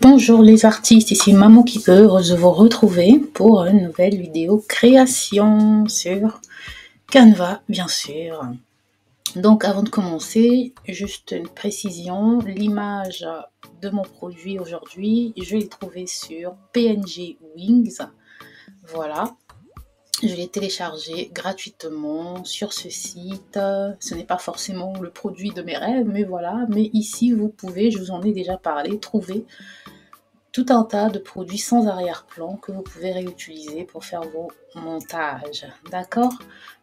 Bonjour les artistes, ici Maman qui peut, heureuse de vous retrouver pour une nouvelle vidéo création sur Canva, bien sûr. Donc avant de commencer, juste une précision, l'image de mon produit aujourd'hui, je l'ai trouvé sur PNG Wings, voilà. Je l'ai téléchargé gratuitement sur ce site. Ce n'est pas forcément le produit de mes rêves, mais voilà. Mais ici, vous pouvez, je vous en ai déjà parlé, trouver tout un tas de produits sans arrière-plan que vous pouvez réutiliser pour faire vos montages. D'accord?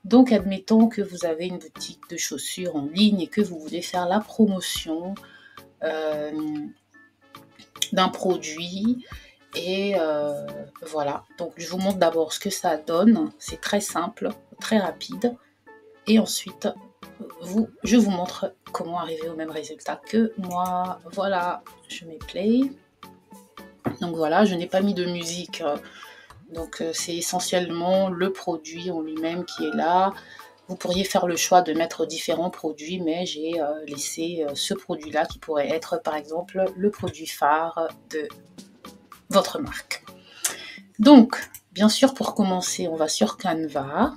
Donc, admettons que vous avez une boutique de chaussures en ligne et que vous voulez faire la promotion d'un produit. Et voilà, donc je vous montre d'abord ce que ça donne. C'est très simple, très rapide. Et ensuite, je vous montre comment arriver au même résultat que moi. Voilà, je mets play. Donc voilà, je n'ai pas mis de musique. Donc c'est essentiellement le produit en lui-même qui est là. Vous pourriez faire le choix de mettre différents produits, mais j'ai laissé ce produit-là qui pourrait être par exemple le produit phare de votre marque. Donc, bien sûr, pour commencer, on va sur Canva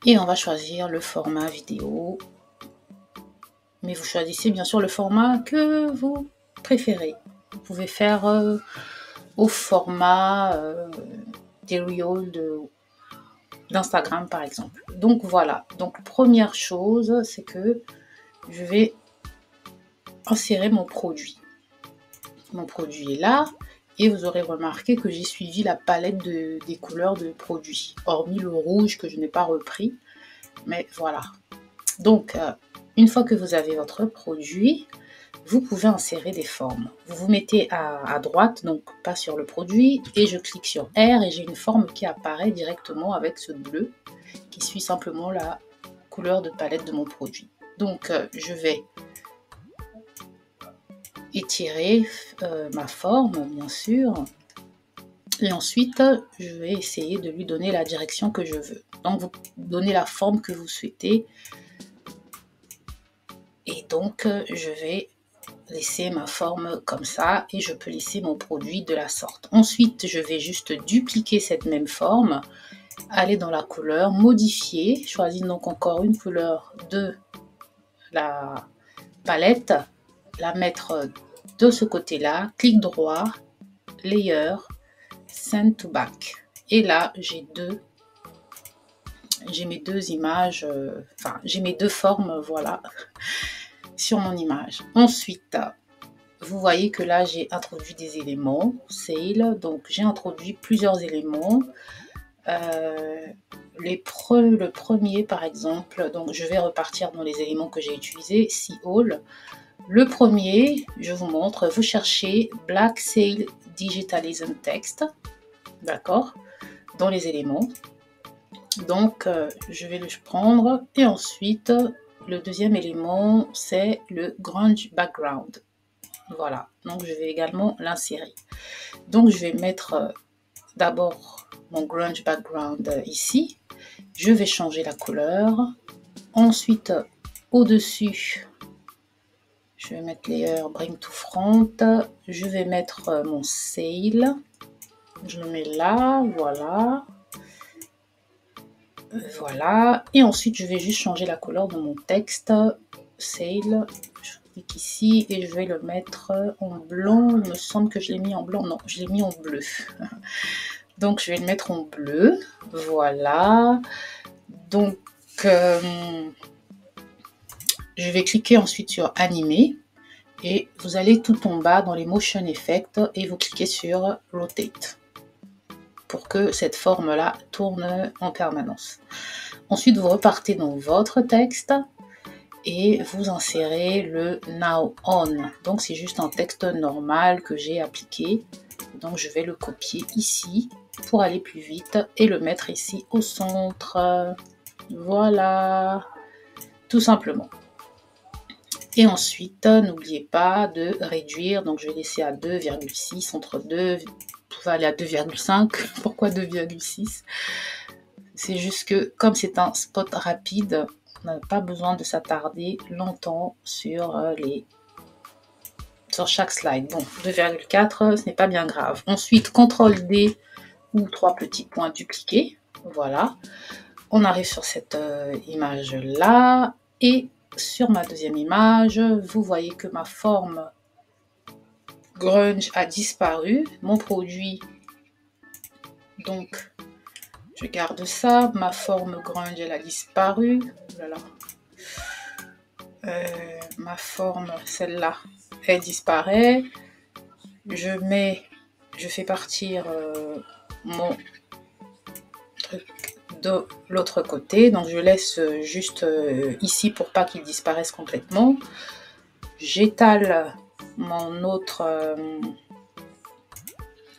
et on va choisir le format vidéo. Mais vous choisissez bien sûr le format que vous préférez. Vous pouvez faire au format des reels d'Instagram par exemple. Donc voilà, donc première chose, c'est que je vais insérer mon produit. Mon produit est là. Et vous aurez remarqué que j'ai suivi la palette des couleurs de produits, hormis le rouge que je n'ai pas repris. Mais voilà. Donc, une fois que vous avez votre produit, vous pouvez insérer des formes. Vous vous mettez à droite, donc pas sur le produit, et je clique sur R et j'ai une forme qui apparaît directement avec ce bleu, qui suit simplement la couleur de palette de mon produit. Donc, je vais étirer ma forme, bien sûr. Et ensuite, je vais essayer de lui donner la direction que je veux. Donc, vous donnez la forme que vous souhaitez. Et donc, je vais laisser ma forme comme ça et je peux laisser mon produit de la sorte. Ensuite, je vais juste dupliquer cette même forme, aller dans la couleur, modifier, choisir donc encore une couleur de la palette, la mettre de ce côté-là, clic droit, layer, send to back. Et là, j'ai mes deux images, j'ai mes deux formes, voilà, sur mon image. Ensuite, vous voyez que là, j'ai introduit des éléments, sale, donc j'ai introduit plusieurs éléments. Le premier, par exemple, donc je vais repartir dans les éléments que j'ai utilisés, see all. Le premier, je vous montre, vous cherchez Black Sale Digitalism Text, d'accord, dans les éléments. Donc, je vais le prendre et ensuite, le deuxième élément, c'est le grunge background. Voilà, donc je vais également l'insérer. Donc, je vais mettre d'abord mon grunge background ici. Je vais changer la couleur. Ensuite, au-dessus, je vais mettre layer bring to front. Je vais mettre mon sale. Je le mets là, voilà. Voilà. Et ensuite, je vais juste changer la couleur de mon texte. Sale. Je clique ici et je vais le mettre en blanc. Il me semble que je l'ai mis en blanc. Non, je l'ai mis en bleu. Donc, je vais le mettre en bleu. Voilà. Donc, je vais cliquer ensuite sur animer et vous allez tout en bas dans les motion effects et vous cliquez sur rotate pour que cette forme-là tourne en permanence. Ensuite, vous repartez dans votre texte et vous insérez le now on. Donc, c'est juste un texte normal que j'ai appliqué. Donc, je vais le copier ici pour aller plus vite et le mettre ici au centre. Voilà, tout simplement. Et ensuite, n'oubliez pas de réduire. Donc, je vais laisser à 2,6, entre 2, vous pouvez aller à 2,5. Pourquoi 2,6? C'est juste que, comme c'est un spot rapide, on n'a pas besoin de s'attarder longtemps sur les sur chaque slide. Bon, 2,4, ce n'est pas bien grave. Ensuite, CTRL D ou 3 petits points dupliqués. Voilà. On arrive sur cette image-là. Et sur ma deuxième image, vous voyez que ma forme grunge a disparu. Mon produit, donc, je garde ça. Ma forme grunge, elle a disparu. Voilà. Ma forme, celle-là, elle disparaît. Je fais partir mon truc de l'autre côté. Donc, je laisse juste ici pour pas qu'il disparaisse complètement. J'étale mon autre... vous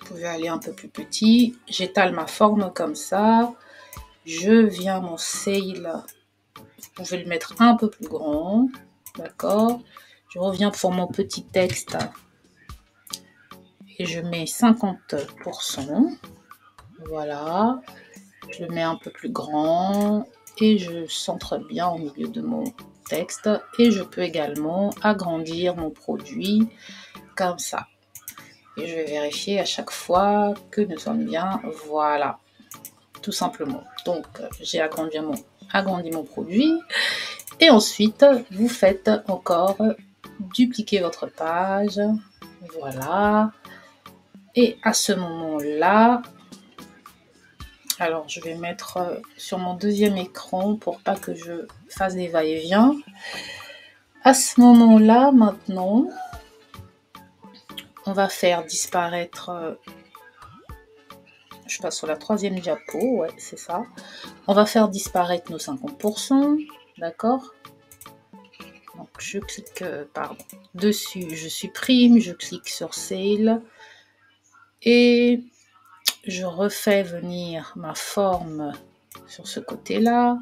pouvez aller un peu plus petit. J'étale ma forme comme ça. Je viens mon sail. Vous pouvez le mettre un peu plus grand. D'accord. Je reviens pour mon petit texte. Et je mets 50%. Voilà. Je le mets un peu plus grand. Et je centre bien au milieu de mon texte. Et je peux également agrandir mon produit comme ça. Et je vais vérifier à chaque fois que nous sommes bien. Voilà. Tout simplement. Donc, j'ai agrandi mon produit. Et ensuite, vous faites encore dupliquer votre page. Voilà. Et à ce moment-là, alors je vais mettre sur mon deuxième écran pour pas que je fasse des va-et-vient. À ce moment-là, maintenant, on va faire disparaître... je passe sur la troisième diapo, ouais, c'est ça. On va faire disparaître nos 50%, d'accord? Donc, je clique dessus, je supprime, je clique sur Sale et je refais venir ma forme sur ce côté-là.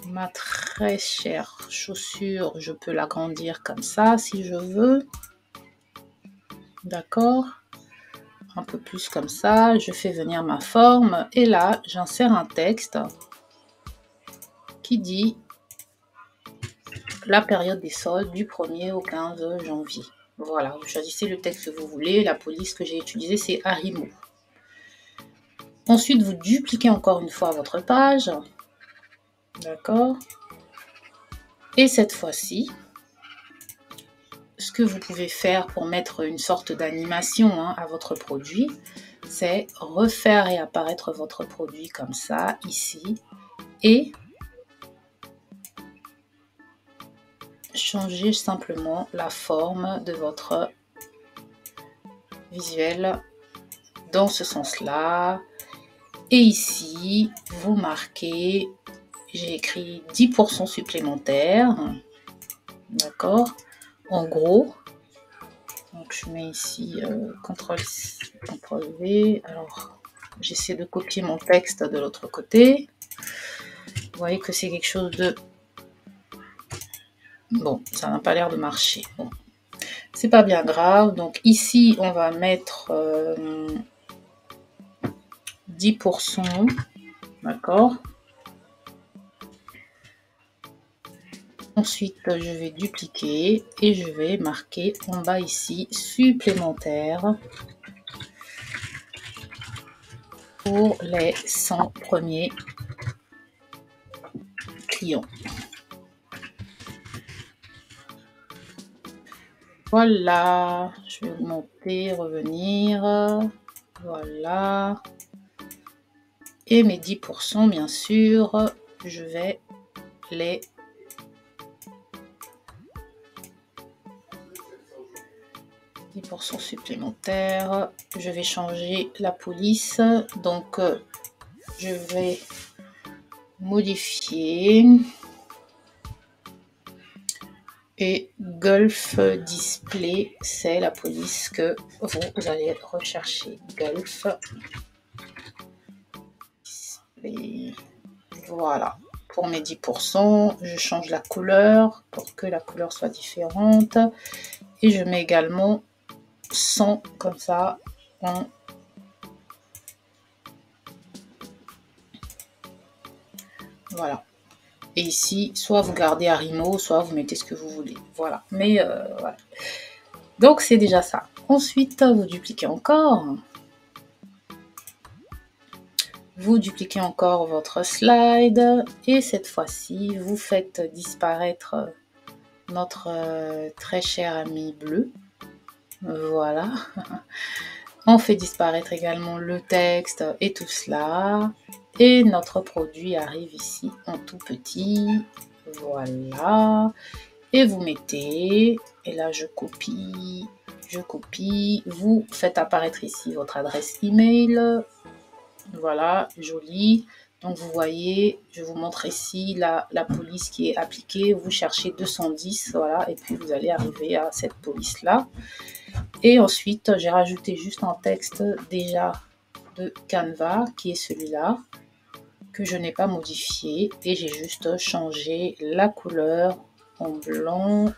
Ma très chère chaussure, je peux l'agrandir comme ça si je veux. D'accord? Un peu plus comme ça, je fais venir ma forme et là, j'insère un texte qui dit la période des soldes du 1er au 15 janvier. Voilà, vous choisissez le texte que vous voulez. La police que j'ai utilisée, c'est Arimo. Ensuite, vous dupliquez encore une fois votre page. D'accord. Et cette fois-ci, ce que vous pouvez faire pour mettre une sorte d'animation à votre produit, c'est refaire réapparaître votre produit comme ça, ici, et changer simplement la forme de votre visuel dans ce sens-là. Et ici, vous marquez, j'ai écrit 10% supplémentaire, d'accord, en gros. Donc je mets ici CTRL-V, alors j'essaie de copier mon texte de l'autre côté. Vous voyez que c'est quelque chose de... Bon, ça n'a pas l'air de marcher. Bon, c'est pas bien grave. Donc ici, on va mettre 10%, d'accord. Ensuite, je vais dupliquer et je vais marquer en bas ici supplémentaire pour les 100 premiers clients. Voilà, je vais augmenter, revenir, voilà. Et mes 10%, bien sûr, je vais les... supplémentaires. Je vais changer la police. Donc, je vais modifier. Et Golf Display, c'est la police que vous allez rechercher. Golf Display. Voilà. Pour mes 10%, je change la couleur pour que la couleur soit différente. Et je mets également 100 comme ça en... Voilà. Et ici, soit vous gardez Arimo, soit vous mettez ce que vous voulez. Voilà. Mais voilà. Donc c'est déjà ça. Ensuite, vous dupliquez encore. Vous dupliquez encore votre slide et cette fois-ci, vous faites disparaître notre très cher ami bleu. Voilà. On fait disparaître également le texte et tout cela. Et notre produit arrive ici en tout petit. Voilà. Et vous mettez, et là je copie, vous faites apparaître ici votre adresse email. Voilà, joli. Donc vous voyez, je vous montre ici la police qui est appliquée. Vous cherchez 210, voilà, et puis vous allez arriver à cette police-là. Et ensuite, j'ai rajouté juste un texte déjà de Canva, qui est celui-là, que je n'ai pas modifié. Et j'ai juste changé la couleur en blanc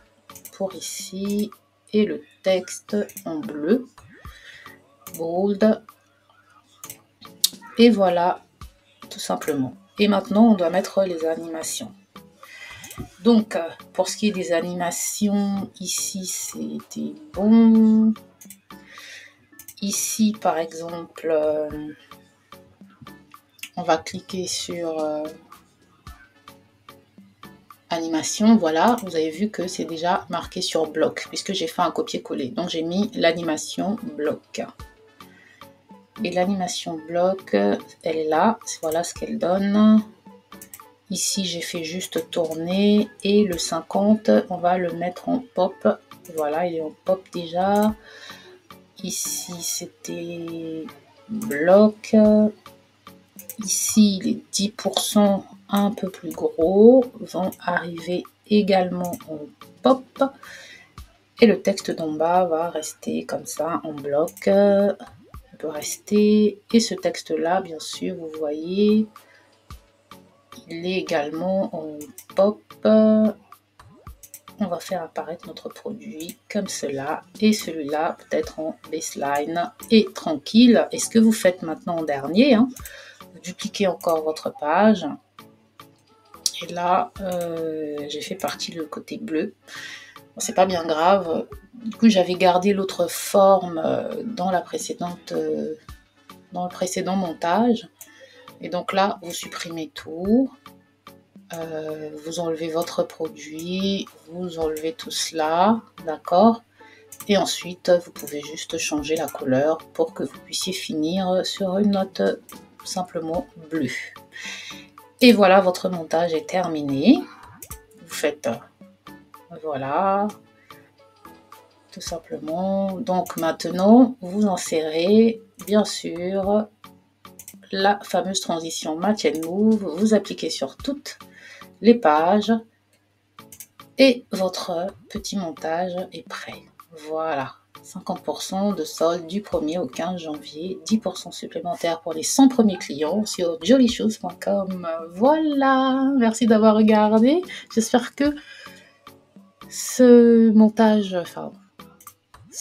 pour ici, et le texte en bleu, bold. Et voilà, tout simplement. Et maintenant, on doit mettre les animations. Donc, pour ce qui est des animations, ici, c'était bon. Ici, par exemple, on va cliquer sur animation. Voilà, vous avez vu que c'est déjà marqué sur bloc, puisque j'ai fait un copier-coller. Donc, j'ai mis l'animation bloc. Et l'animation bloc, elle est là. Voilà ce qu'elle donne. Ici, j'ai fait juste tourner. Et le 50, on va le mettre en pop. Voilà, il est en pop déjà. Ici, c'était bloc. Ici, les 10% un peu plus gros vont arriver également en pop. Et le texte d'en bas va rester comme ça en bloc. Peut rester, et ce texte là bien sûr vous voyez il est également en pop. On va faire apparaître notre produit comme cela, et celui-là peut-être en baseline et tranquille. Et ce que vous faites maintenant en dernier, vous dupliquez encore votre page, et là j'ai fait partie le côté bleu. C'est pas bien grave, du coup j'avais gardé l'autre forme dans le précédent montage, et donc là vous supprimez tout, vous enlevez votre produit, vous enlevez tout cela, d'accord, et ensuite vous pouvez juste changer la couleur pour que vous puissiez finir sur une note simplement bleue. Et voilà, votre montage est terminé. Vous faites voilà, tout simplement. Donc maintenant, vous insérez bien sûr la fameuse transition Match and Move. Vous appliquez sur toutes les pages et votre petit montage est prêt. Voilà, 50% de solde du 1er au 15 janvier, 10% supplémentaires pour les 100 premiers clients sur jolyshoes.com. Voilà, merci d'avoir regardé. J'espère que ce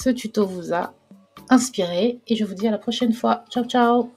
tuto vous a inspiré, et je vous dis à la prochaine fois. Ciao ciao.